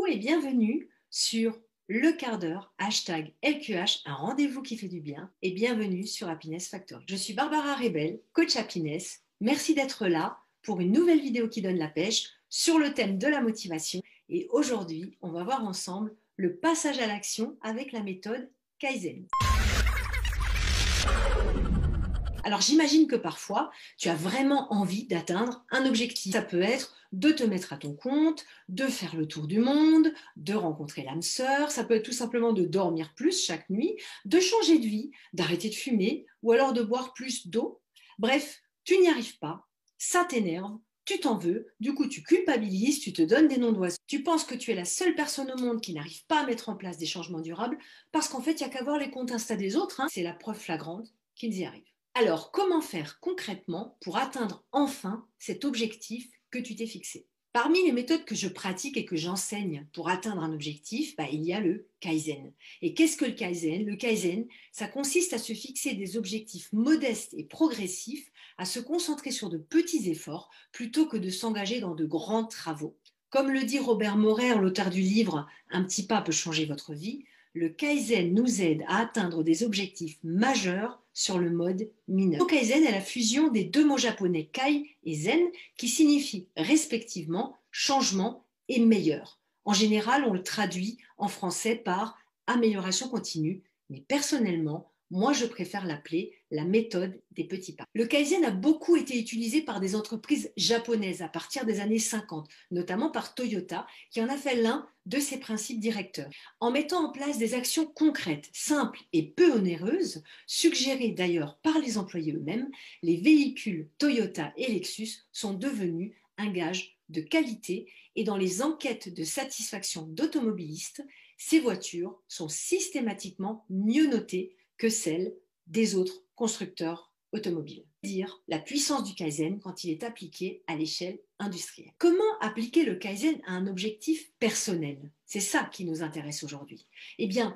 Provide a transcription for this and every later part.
et bienvenue sur le quart d'heure, hashtag LQH, un rendez-vous qui fait du bien, et bienvenue sur Happiness Factory. Je suis Barbara Rebel, coach Happiness. Merci d'être là pour une nouvelle vidéo qui donne la pêche sur le thème de la motivation. Et aujourd'hui, on va voir ensemble le passage à l'action avec la méthode Kaizen. Alors j'imagine que parfois, tu as vraiment envie d'atteindre un objectif. Ça peut être de te mettre à ton compte, de faire le tour du monde, de rencontrer l'âme sœur, ça peut être tout simplement de dormir plus chaque nuit, de changer de vie, d'arrêter de fumer ou alors de boire plus d'eau. Bref, tu n'y arrives pas, ça t'énerve, tu t'en veux, du coup tu culpabilises, tu te donnes des noms d'oiseaux. Tu penses que tu es la seule personne au monde qui n'arrive pas à mettre en place des changements durables parce qu'en fait, il n'y a qu'à voir les comptes Insta des autres, hein. C'est la preuve flagrante qu'ils y arrivent. Alors, comment faire concrètement pour atteindre enfin cet objectif que tu t'es fixé? Parmi les méthodes que je pratique et que j'enseigne pour atteindre un objectif, il y a le Kaizen. Et qu'est-ce que le Kaizen? Le Kaizen, ça consiste à se fixer des objectifs modestes et progressifs, à se concentrer sur de petits efforts plutôt que de s'engager dans de grands travaux. Comme le dit Robert Morer, l'auteur du livre Un petit pas peut changer votre vie, le Kaizen nous aide à atteindre des objectifs majeurs sur le mode mineur. Le Kaizen est la fusion des deux mots japonais Kai et Zen qui signifient respectivement changement et meilleur. En général, on le traduit en français par amélioration continue, mais personnellement, moi, je préfère l'appeler la méthode des petits pas. Le Kaizen a beaucoup été utilisé par des entreprises japonaises à partir des années 50, notamment par Toyota, qui en a fait l'un de ses principes directeurs. En mettant en place des actions concrètes, simples et peu onéreuses, suggérées d'ailleurs par les employés eux-mêmes, les véhicules Toyota et Lexus sont devenus un gage de qualité et dans les enquêtes de satisfaction d'automobilistes, ces voitures sont systématiquement mieux notées que celles des autres constructeurs automobiles. Dire la puissance du Kaizen quand il est appliqué à l'échelle industrielle. Comment appliquer le Kaizen à un objectif personnel? C'est ça qui nous intéresse aujourd'hui. Eh bien,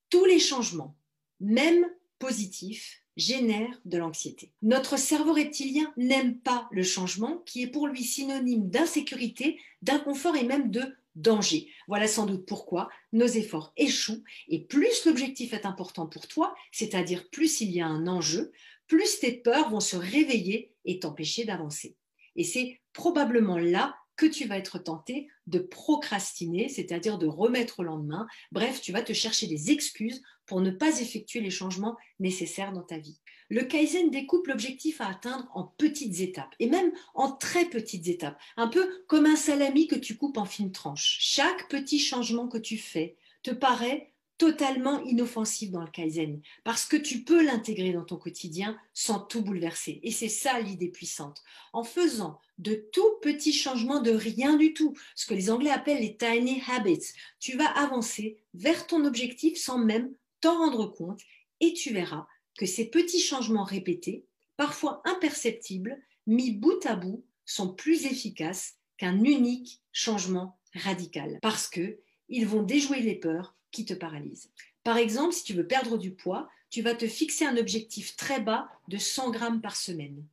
tous les changements, même positifs, génèrent de l'anxiété. Notre cerveau reptilien n'aime pas le changement qui est pour lui synonyme d'insécurité, d'inconfort et même de danger. Voilà sans doute pourquoi nos efforts échouent et plus l'objectif est important pour toi, c'est-à-dire plus il y a un enjeu, plus tes peurs vont se réveiller et t'empêcher d'avancer. Et c'est probablement là que tu vas être tenté de procrastiner, c'est-à-dire de remettre au lendemain. Bref, tu vas te chercher des excuses pour ne pas effectuer les changements nécessaires dans ta vie. Le Kaizen découpe l'objectif à atteindre en petites étapes, et même en très petites étapes, un peu comme un salami que tu coupes en fines tranches. Chaque petit changement que tu fais te paraît totalement inoffensif dans le Kaizen, parce que tu peux l'intégrer dans ton quotidien sans tout bouleverser. Et c'est ça l'idée puissante. En faisant de tout petits changements de rien du tout, ce que les Anglais appellent les tiny habits, tu vas avancer vers ton objectif sans même t'en rendre compte et tu verras que ces petits changements répétés, parfois imperceptibles, mis bout à bout, sont plus efficaces qu'un unique changement radical parce qu'ils vont déjouer les peurs qui te paralysent. Par exemple, si tu veux perdre du poids, tu vas te fixer un objectif très bas de 100 grammes par semaine.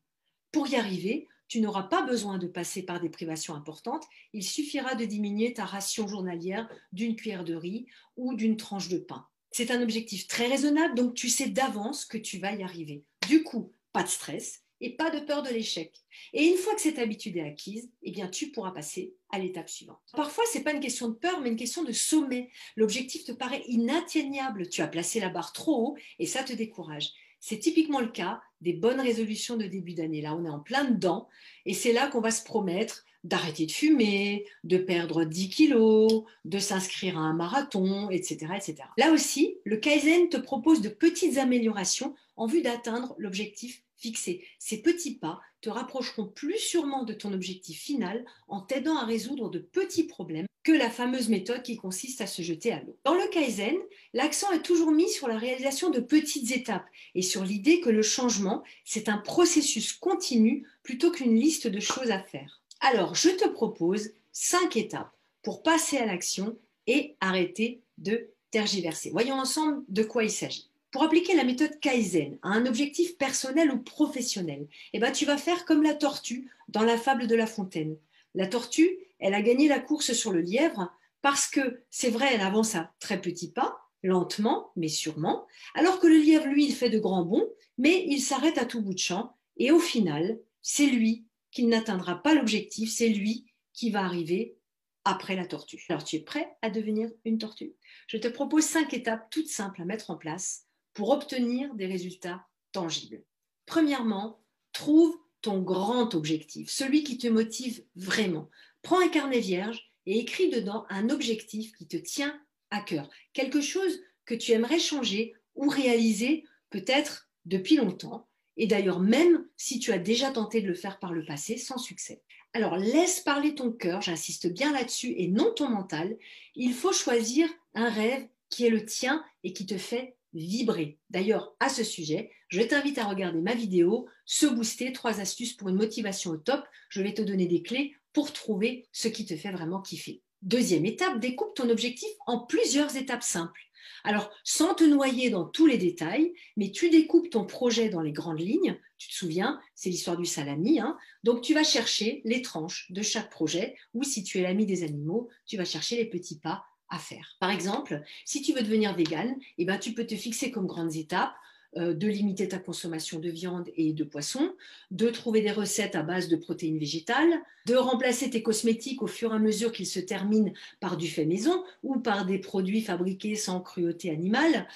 Pour y arriver, tu n'auras pas besoin de passer par des privations importantes, il suffira de diminuer ta ration journalière d'une cuillère de riz ou d'une tranche de pain. C'est un objectif très raisonnable, donc tu sais d'avance que tu vas y arriver. Du coup, pas de stress et pas de peur de l'échec. Et une fois que cette habitude est acquise, eh bien, tu pourras passer à l'étape suivante. Parfois, ce n'est pas une question de peur, mais une question de sommet. L'objectif te paraît inatteignable, tu as placé la barre trop haut et ça te décourage. C'est typiquement le cas des bonnes résolutions de début d'année. Là, on est en plein dedans et c'est là qu'on va se promettre d'arrêter de fumer, de perdre 10 kilos, de s'inscrire à un marathon, etc., etc. Là aussi, le Kaizen te propose de petites améliorations en vue d'atteindre l'objectif fixé. Ces petits pas te rapprocheront plus sûrement de ton objectif final en t'aidant à résoudre de petits problèmes que la fameuse méthode qui consiste à se jeter à l'eau. Dans le Kaizen, l'accent est toujours mis sur la réalisation de petites étapes et sur l'idée que le changement, c'est un processus continu plutôt qu'une liste de choses à faire. Alors, je te propose 5 étapes pour passer à l'action et arrêter de tergiverser. Voyons ensemble de quoi il s'agit. Pour appliquer la méthode Kaizen à un objectif personnel ou professionnel, tu vas faire comme la tortue dans la fable de La Fontaine. La tortue, elle a gagné la course sur le lièvre parce que c'est vrai, elle avance à très petits pas, lentement, mais sûrement, alors que le lièvre, lui, il fait de grands bonds, mais il s'arrête à tout bout de champ, et au final, c'est lui qui n'atteindra pas l'objectif, c'est lui qui va arriver après la tortue. Alors, tu es prêt à devenir une tortue? Je te propose 5 étapes toutes simples à mettre en place pour obtenir des résultats tangibles. Premièrement, trouve ton grand objectif, celui qui te motive vraiment. Prends un carnet vierge et écris dedans un objectif qui te tient à cœur, quelque chose que tu aimerais changer ou réaliser peut-être depuis longtemps, et d'ailleurs même si tu as déjà tenté de le faire par le passé sans succès. Alors laisse parler ton cœur, j'insiste bien là-dessus, et non ton mental. Il faut choisir un rêve qui est le tien et qui te fait vibrer. D'ailleurs, à ce sujet, je t'invite à regarder ma vidéo Se booster, 3 astuces pour une motivation au top. Je vais te donner des clés pour trouver ce qui te fait vraiment kiffer. Deuxième étape, découpe ton objectif en plusieurs étapes simples. Alors, sans te noyer dans tous les détails, mais tu découpes ton projet dans les grandes lignes. Tu te souviens, c'est l'histoire du salami, hein. Donc, tu vas chercher les tranches de chaque projet, ou si tu es l'ami des animaux, tu vas chercher les petits pas à faire. Par exemple, si tu veux devenir végane, eh ben, tu peux te fixer comme grandes étapes de limiter ta consommation de viande et de poisson, de trouver des recettes à base de protéines végétales, de remplacer tes cosmétiques au fur et à mesure qu'ils se terminent par du fait maison ou par des produits fabriqués sans cruauté animale.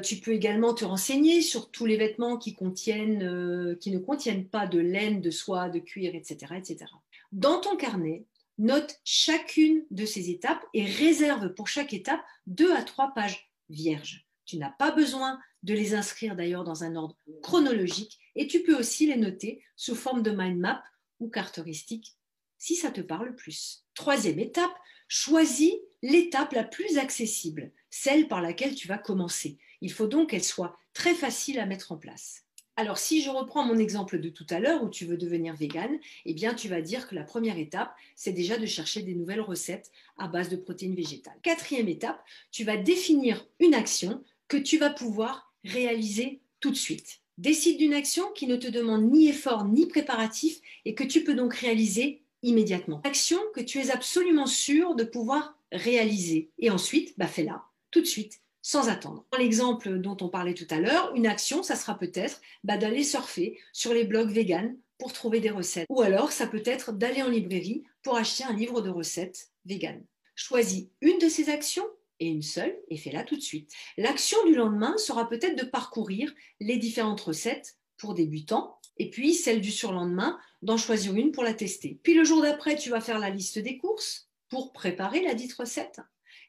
Tu peux également te renseigner sur tous les vêtements qui ne contiennent pas de laine, de soie, de cuir, etc., etc. Dans ton carnet, note chacune de ces étapes et réserve pour chaque étape 2 à 3 pages vierges. Tu n'as pas besoin de les inscrire d'ailleurs dans un ordre chronologique et tu peux aussi les noter sous forme de mind map ou carte heuristique si ça te parle plus. Troisième étape, choisis l'étape la plus accessible, celle par laquelle tu vas commencer. Il faut donc qu'elle soit très facile à mettre en place. Alors, si je reprends mon exemple de tout à l'heure où tu veux devenir végane, eh bien, tu vas dire que la première étape, c'est déjà de chercher des nouvelles recettes à base de protéines végétales. Quatrième étape, tu vas définir une action que tu vas pouvoir réaliser tout de suite. Décide d'une action qui ne te demande ni effort ni préparatif et que tu peux donc réaliser immédiatement. Action que tu es absolument sûr de pouvoir réaliser. Et ensuite, fais-la tout de suite, sans attendre. Dans l'exemple dont on parlait tout à l'heure, une action, ça sera peut-être d'aller surfer sur les blogs véganes pour trouver des recettes. Ou alors, ça peut être d'aller en librairie pour acheter un livre de recettes véganes. Choisis une de ces actions et une seule, et fais-la tout de suite. L'action du lendemain sera peut-être de parcourir les différentes recettes pour débutants, et puis celle du surlendemain, d'en choisir une pour la tester. Puis le jour d'après, tu vas faire la liste des courses pour préparer la dite recette.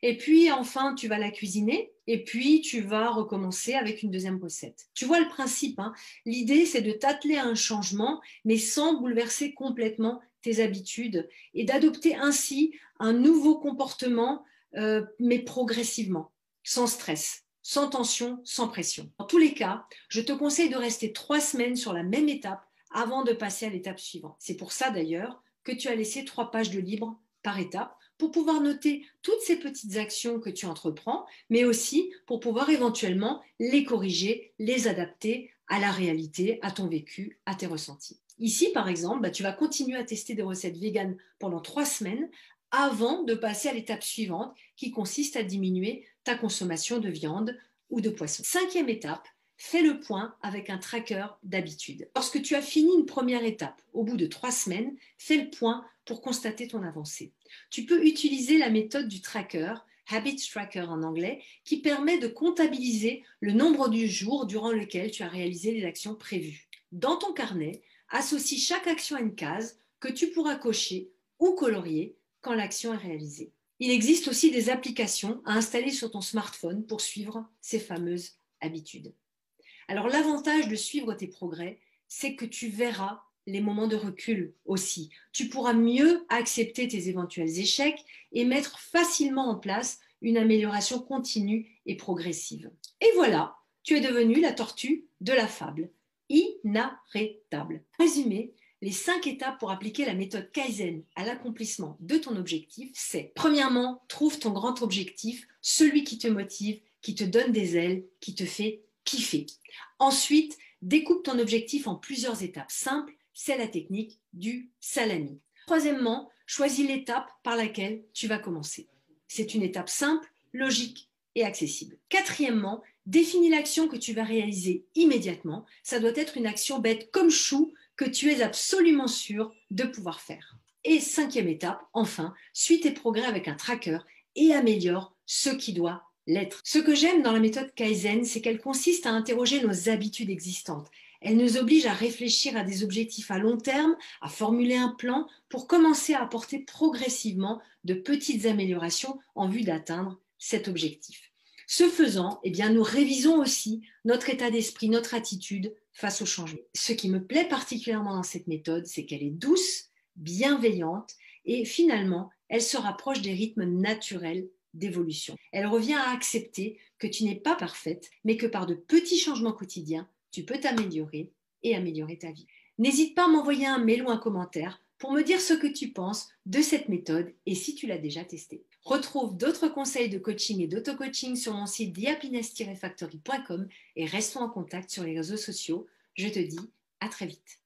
Et puis enfin, tu vas la cuisiner et puis tu vas recommencer avec une deuxième recette. Tu vois le principe, hein. L'idée, c'est de t'atteler à un changement, mais sans bouleverser complètement tes habitudes et d'adopter ainsi un nouveau comportement mais progressivement, sans stress, sans tension, sans pression. Dans tous les cas, je te conseille de rester 3 semaines sur la même étape avant de passer à l'étape suivante. C'est pour ça d'ailleurs que tu as laissé 3 pages de libre par étape pour pouvoir noter toutes ces petites actions que tu entreprends, mais aussi pour pouvoir éventuellement les corriger, les adapter à la réalité, à ton vécu, à tes ressentis. Ici, par exemple, tu vas continuer à tester des recettes véganes pendant 3 semaines avant de passer à l'étape suivante qui consiste à diminuer ta consommation de viande ou de poisson. Cinquième étape, fais le point avec un tracker d'habitude. Lorsque tu as fini une première étape, au bout de 3 semaines, fais le point pour constater ton avancée. Tu peux utiliser la méthode du tracker, Habit Tracker en anglais, qui permet de comptabiliser le nombre de jours durant lequel tu as réalisé les actions prévues. Dans ton carnet, associe chaque action à une case que tu pourras cocher ou colorier quand l'action est réalisée. Il existe aussi des applications à installer sur ton smartphone pour suivre ces fameuses habitudes. Alors l'avantage de suivre tes progrès, c'est que tu verras les moments de recul aussi. Tu pourras mieux accepter tes éventuels échecs et mettre facilement en place une amélioration continue et progressive. Et voilà, tu es devenue la tortue de la fable, inarrêtable. Résumé, les 5 étapes pour appliquer la méthode Kaizen à l'accomplissement de ton objectif, c'est premièrement, trouve ton grand objectif, celui qui te motive, qui te donne des ailes, qui te fait kiffer. Ensuite, découpe ton objectif en plusieurs étapes simples, c'est la technique du salami. Troisièmement, choisis l'étape par laquelle tu vas commencer. C'est une étape simple, logique et accessible. Quatrièmement, définis l'action que tu vas réaliser immédiatement. Ça doit être une action bête comme chou que tu es absolument sûr de pouvoir faire. Et cinquième étape, enfin, suis tes progrès avec un tracker et améliore ce qui doit l'être. Ce que j'aime dans la méthode Kaizen, c'est qu'elle consiste à interroger nos habitudes existantes. Elle nous oblige à réfléchir à des objectifs à long terme, à formuler un plan pour commencer à apporter progressivement de petites améliorations en vue d'atteindre cet objectif. Ce faisant, eh bien, nous révisons aussi notre état d'esprit, notre attitude face au changement. Ce qui me plaît particulièrement dans cette méthode, c'est qu'elle est douce, bienveillante et finalement, elle se rapproche des rythmes naturels d'évolution. Elle revient à accepter que tu n'es pas parfaite, mais que par de petits changements quotidiens, tu peux t'améliorer et améliorer ta vie. N'hésite pas à m'envoyer un mail ou un commentaire pour me dire ce que tu penses de cette méthode et si tu l'as déjà testée. Retrouve d'autres conseils de coaching et d'auto-coaching sur mon site thehappiness-factory.com et restons en contact sur les réseaux sociaux. Je te dis à très vite.